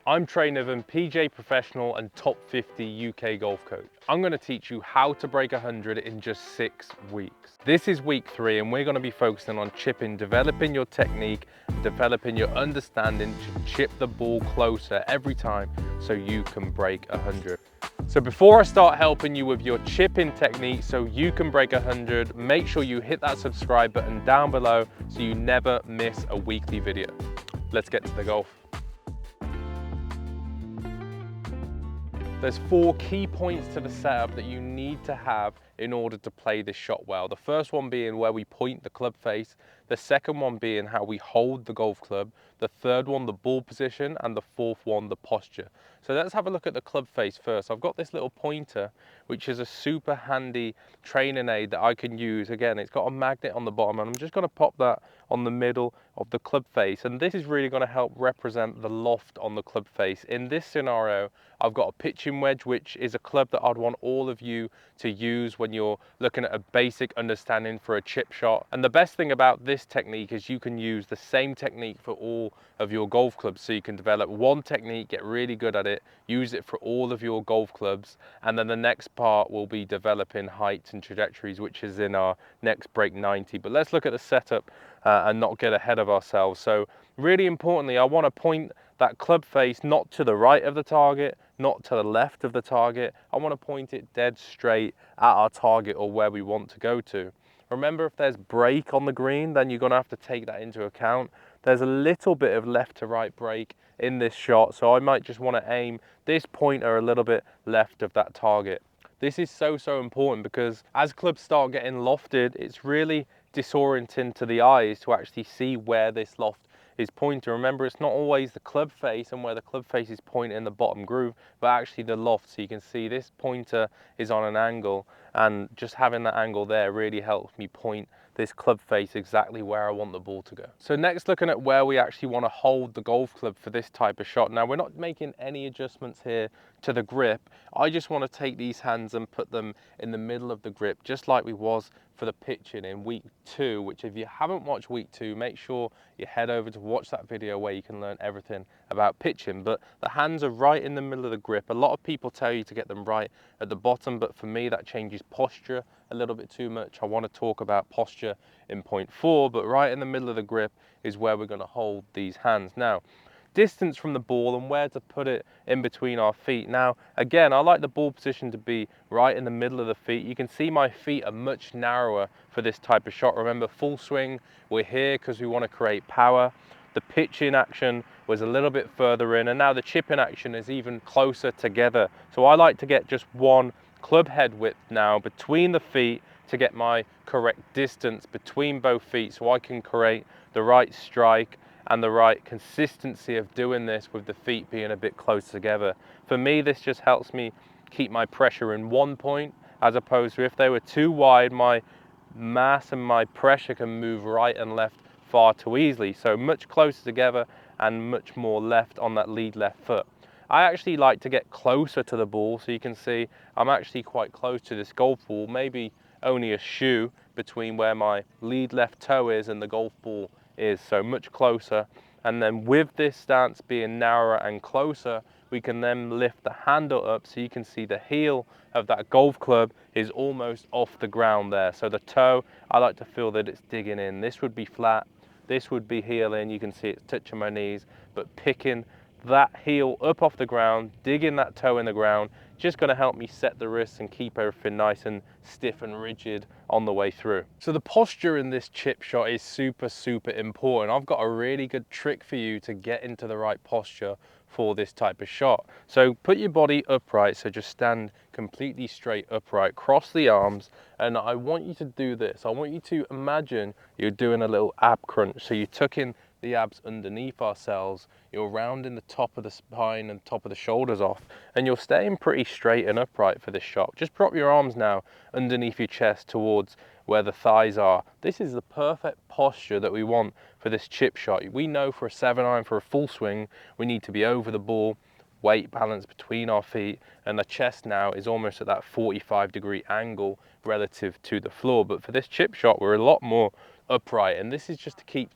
I'm Trey Niven, PGA professional and top 50 UK golf coach. I'm going to teach you how to break 100 in just 6 weeks. This is week 3 and we're going to be focusing on chipping, developing your technique, developing your understanding to chip the ball closer every time so you can break 100. So before I start helping you with your chipping technique so you can break 100, make sure you hit that subscribe button down below so you never miss a weekly video. Let's get to the golf. There's 4 key points to the setup that you need to have in order to play this shot well. The first one being where we point the club face, the second one being how we hold the golf club, the third one the ball position, and the fourth one the posture. So let's have a look at the club face first. I've got this little pointer which is a super handy training aid that I can use. Again, it's got a magnet on the bottom and I'm just going to pop that on the middle of the club face, and this is really going to help represent the loft on the club face. In this scenario, I've got a pitching wedge, which is a club that I'd want all of you to use when you're looking at a basic understanding for a chip shot. And the best thing about this technique is you can use the same technique for all of your golf clubs. So you can develop one technique, get really good at it, use it for all of your golf clubs, and then the next part will be developing heights and trajectories, which is in our next break 90. But let's look at the setup and not get ahead of ourselves. So really importantly, I want to point that club face not to the right of the target, not to the left of the target. I want to point it dead straight at our target or where we want to go to. Remember, if there's break on the green, then you're going to have to take that into account. There's a little bit of left to right break in this shot, so I might just want to aim this pointer a little bit left of that target. This is so important because as clubs start getting lofted, it's really disorienting to the eyes to actually see where this loft is pointing. Remember, it's not always the club face and where the club face is pointing in the bottom groove, but actually the loft. So you can see this pointer is on an angle, and just having that angle there really helps me point this club face exactly where I want the ball to go. So next, looking at where we actually want to hold the golf club for this type of shot. Now, we're not making any adjustments here to the grip. I just want to take these hands and put them in the middle of the grip, just like we was for the pitching in week 2, which if you haven't watched week 2, make sure you head over to watch that video where you can learn everything about pitching. But the hands are right in the middle of the grip. A lot of people tell you to get them right at the bottom, but for me that changes posture a little bit too much. I want to talk about posture in point 4, but right in the middle of the grip is where we're going to hold these hands. Now, distance from the ball and where to put it in between our feet. Now, again, I like the ball position to be right in the middle of the feet. You can see my feet are much narrower for this type of shot. Remember, full swing, we're here because we want to create power. The pitching action was a little bit further in, and now the chipping action is even closer together. So I like to get just one club head width now between the feet to get my correct distance between both feet so I can create the right strike and the right consistency of doing this with the feet being a bit close together. For me, this just helps me keep my pressure in one point, as opposed to if they were too wide, my mass and my pressure can move right and left far too easily. So much closer together and much more left on that lead left foot. I actually like to get closer to the ball, so you can see I'm actually quite close to this golf ball, maybe only a shoe between where my lead left toe is and the golf ball is, so much closer. And then with this stance being narrower and closer, we can then lift the handle up so you can see the heel of that golf club is almost off the ground there. So the toe, I like to feel that it's digging in. This would be flat, this would be heel in, you can see it's touching my knees, but picking that heel up off the ground, digging that toe in the ground, just going to help me set the wrists and keep everything nice and stiff and rigid on the way through. So the posture in this chip shot is super important. I've got a really good trick for you to get into the right posture for this type of shot. So put your body upright, so just stand completely straight upright, cross the arms, and I want you to do this. I want you to imagine you're doing a little ab crunch. So you tuck in the abs underneath ourselves, you're rounding the top of the spine and top of the shoulders off, and you're staying pretty straight and upright for this shot. Just drop your arms now underneath your chest towards where the thighs are. This is the perfect posture that we want for this chip shot. We know for a 7-iron, for a full swing, we need to be over the ball, weight balance between our feet, and the chest now is almost at that 45-degree angle relative to the floor. But for this chip shot, we're a lot more upright, and this is just to keep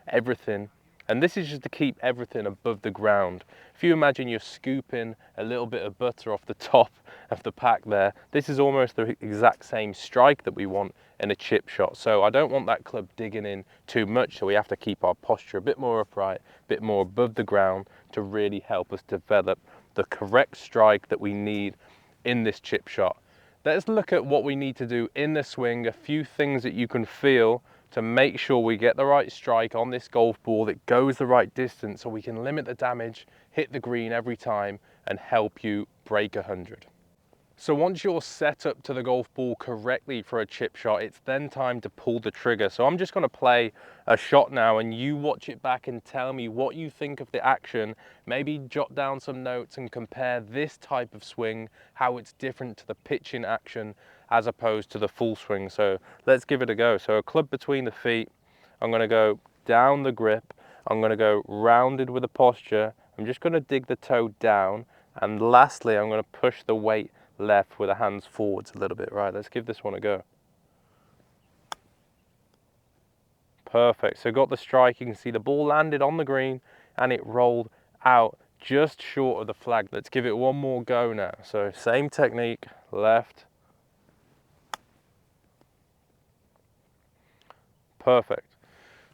everything And this is just to keep everything above the ground. If you imagine you're scooping a little bit of butter off the top of the pack there, this is almost the exact same strike that we want in a chip shot. So I don't want that club digging in too much, so we have to keep our posture a bit more upright, a bit more above the ground to really help us develop the correct strike that we need in this chip shot. Let's look at what we need to do in the swing, a few things that you can feel to make sure we get the right strike on this golf ball that goes the right distance so we can limit the damage, hit the green every time, and help you break 100. So once you're set up to the golf ball correctly for a chip shot, it's then time to pull the trigger. So I'm just going to play a shot now and you watch it back and tell me what you think of the action. Maybe jot down some notes and compare this type of swing, how it's different to the pitching action as opposed to the full swing. So let's give it a go. So a club between the feet. I'm going to go down the grip. I'm going to go rounded with the posture. I'm just going to dig the toe down. And lastly, I'm going to push the weight left with the hands forwards a little bit. Right, let's give this one a go. Perfect. So got the strike. You can see the ball landed on the green and it rolled out just short of the flag. Let's give it one more go now. So same technique, left. Perfect.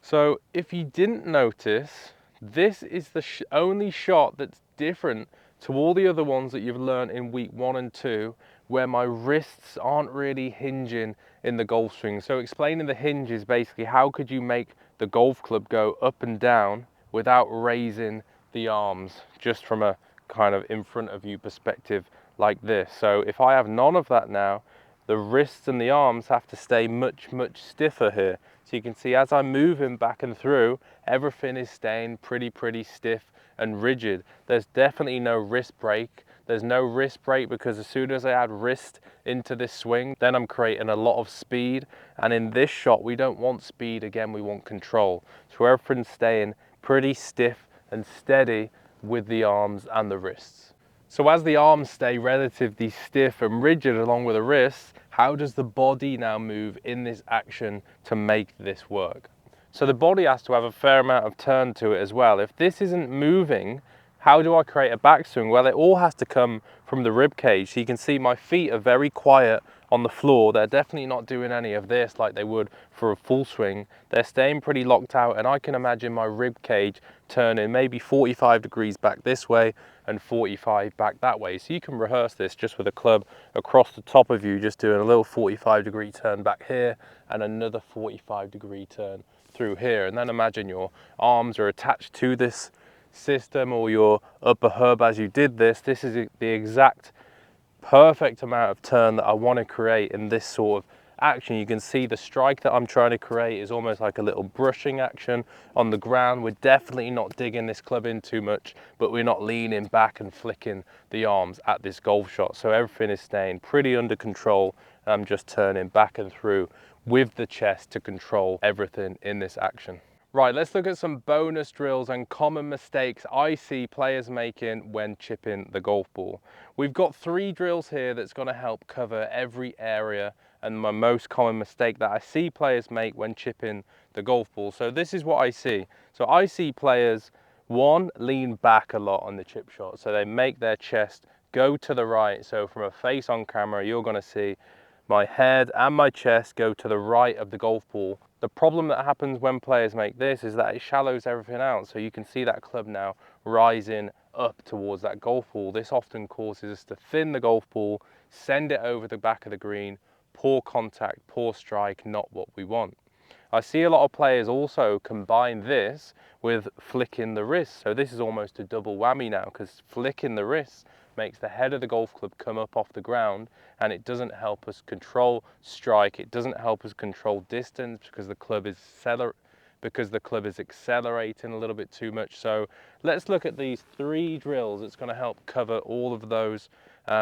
So if you didn't notice, this is the only shot that's different to all the other ones that you've learned in week 1 and 2, where my wrists aren't really hinging in the golf swing. So explaining the hinge is basically how could you make the golf club go up and down without raising the arms, just from a kind of in front of you perspective like this. So if I have none of that now, the wrists and the arms have to stay much stiffer here. So you can see as I'm moving back and through, everything is staying pretty stiff and rigid. There's definitely no wrist break. There's no wrist break because as soon as I add wrist into this swing, then I'm creating a lot of speed. And in this shot, we don't want speed again, we want control. So everything's staying pretty stiff and steady with the arms and the wrists. So as the arms stay relatively stiff and rigid along with the wrists, how does the body now move in this action to make this work? So the body has to have a fair amount of turn to it as well. If this isn't moving, how do I create a backswing? Well, it all has to come from the rib cage. So you can see my feet are very quiet on the floor. They're definitely not doing any of this like they would for a full swing. They're staying pretty locked out, and I can imagine my rib cage turning maybe 45 degrees back this way and 45 back that way. So you can rehearse this just with a club across the top of you, just doing a little 45-degree turn back here and another 45-degree turn through here. And then imagine your arms are attached to this system or your upper hub as you did this. This is the exact perfect amount of turn that I want to create in this sort of action. You can see the strike that I'm trying to create is almost like a little brushing action on the ground. We're definitely not digging this club in too much, but we're not leaning back and flicking the arms at this golf shot. So everything is staying pretty under control. I'm just turning back and through with the chest to control everything in this action. Right, let's look at some bonus drills and common mistakes I see players making when chipping the golf ball. We've got 3 drills here that's going to help cover every area and my most common mistake that I see players make when chipping the golf ball. So this is what I see. So I see players, 1, lean back a lot on the chip shot. So they make their chest go to the right. So from a face on camera, you're going to see my head and my chest go to the right of the golf ball. The problem that happens when players make this is that it shallows everything out. So you can see that club now rising up towards that golf ball. This often causes us to thin the golf ball, send it over the back of the green, poor contact, poor strike, not what we want. I see a lot of players also combine this with flicking the wrist. So this is almost a double whammy now, because flicking the wrist makes the head of the golf club come up off the ground, and it doesn't help us control strike. It doesn't help us control distance because the club is accelerating a little bit too much. So let's look at these 3 drills. It's going to help cover all of those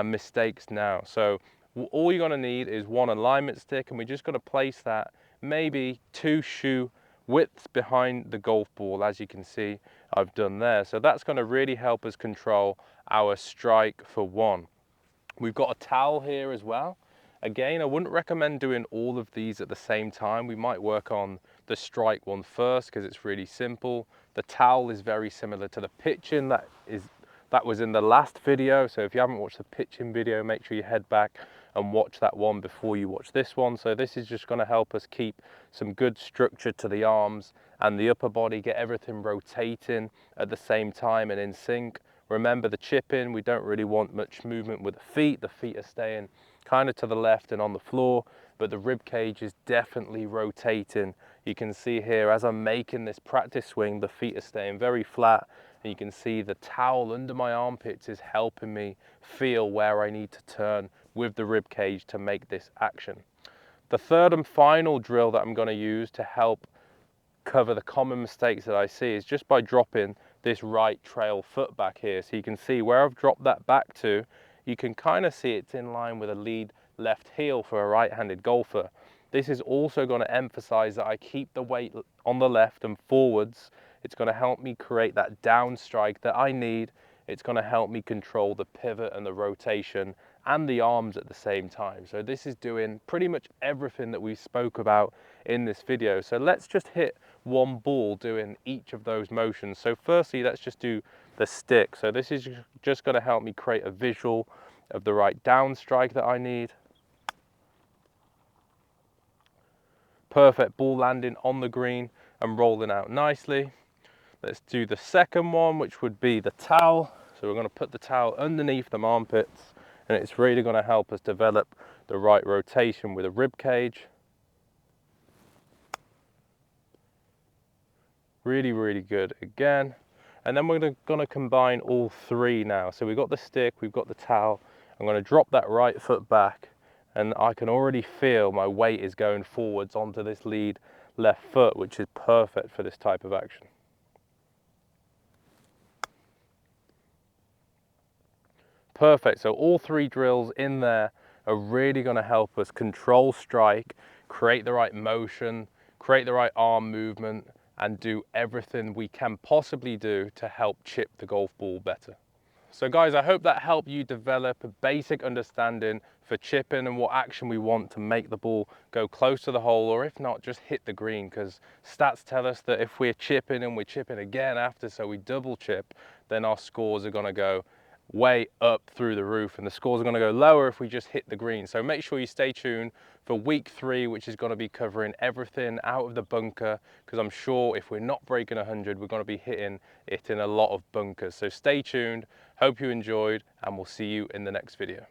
mistakes now. So all you're going to need is 1 alignment stick, and we're just going to place that maybe 2 shoe widths behind the golf ball, as you can see I've done there. So that's going to really help us control our strike for 1. We've got a towel here as well. Again, I wouldn't recommend doing all of these at the same time. We might work on the strike one first because it's really simple. The towel is very similar to the pitching that was in the last video. So if you haven't watched the pitching video, make sure you head back and watch that one before you watch this one. So this is just going to help us keep some good structure to the arms and the upper body, get everything rotating at the same time and in sync. Remember the chipping, we don't really want much movement with the feet. The feet are staying kind of to the left and on the floor, but the rib cage is definitely rotating. You can see here as I'm making this practice swing, the feet are staying very flat, and you can see the towel under my armpits is helping me feel where I need to turn with the rib cage to make this action. The third and final drill that I'm going to use to help cover the common mistakes that I see is just by dropping this right trail foot back here. So you can see where I've dropped that back to, you can kind of see it's in line with a lead left heel for a right-handed golfer. This is also going to emphasize that I keep the weight on the left and forwards. It's going to help me create that down strike that I need. It's going to help me control the pivot and the rotation and the arms at the same time. So this is doing pretty much everything that we spoke about in this video. So let's just hit one ball doing each of those motions. So firstly, let's just do the stick. So this is just going to help me create a visual of the right down strike that I need. Perfect ball landing on the green and rolling out nicely. Let's do the second one, which would be the towel. So we're going to put the towel underneath the armpits, and it's really going to help us develop the right rotation with a rib cage. Really, really good again. And then we're going to combine all three now. So we've got the stick, we've got the towel. I'm going to drop that right foot back, and I can already feel my weight is going forwards onto this lead left foot, which is perfect for this type of action. Perfect, so all three drills in there are really going to help us control strike, create the right motion, create the right arm movement, and do everything we can possibly do to help chip the golf ball better. So guys, I hope that helped you develop a basic understanding for chipping and what action we want to make the ball go close to the hole, or if not, just hit the green, because stats tell us that if we're chipping and we're chipping again after, so we double chip, then our scores are going to go way up through the roof, and the scores are going to go lower if we just hit the green. So make sure you stay tuned for week 3, which is going to be covering everything out of the bunker, because I'm sure if we're not breaking 100, we're going to be hitting it in a lot of bunkers. So stay tuned. Hope you enjoyed, and we'll see you in the next video.